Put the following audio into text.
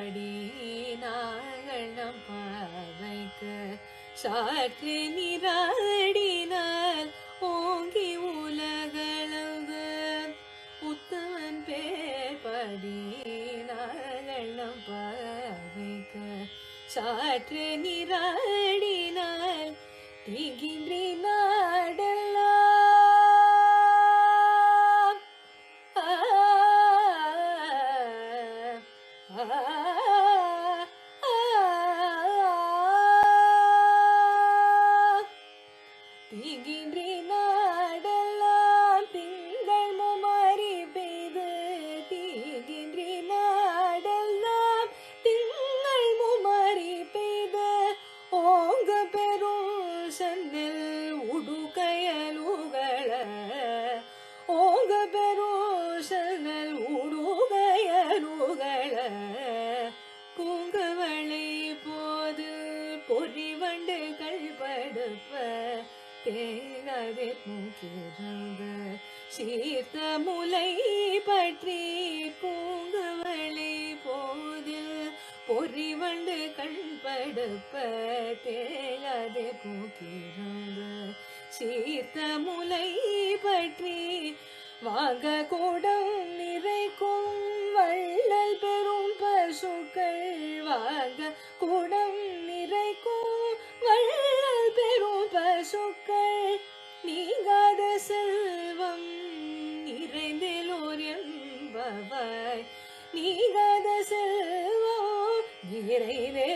நாங்கள் நம் பார்வைக்கு சாற்று நீராடினால் ஓங்கி உலகளவு உத்தமன் பேர் படி நாங்கள் நம் பார்வைக்கு சாற்று நீராடினால் தீகின்றி நாடெல்லாம் தீகின்றி நாடெல்லாம் திங்கள் முமாரி பெய்து தீகின்றி நாடெல்லாம் திங்கள் முமாரி பெய்து ஓங்க பெரும் சன்னல் உடுகையலுகள ஓங்க பெரும் சன்னல் உடுகையலுகள பூங்கவளை போது பொறிவண்டு கள்படுப்ப தேகாதே மூக்கிறந்த சீர்த்த முலை பற்றி பூங்கவளை போது பொறிவண்டு கண்படுப்ப தேகாதே மூக்கிறந்த சீர்த்த முலை பற்றி வாங்க கூடம் நிறைக்கும் வள்ளல் பெரும் பசுக்கள் வாங்க கூடம் நிறைக்கும் வள்ளல் பெரும் பசுக்கள் நீங்காத செல்வம் நிறைந்திலோர் என்பவாய் நீங்காத செல்வம் நிறைவே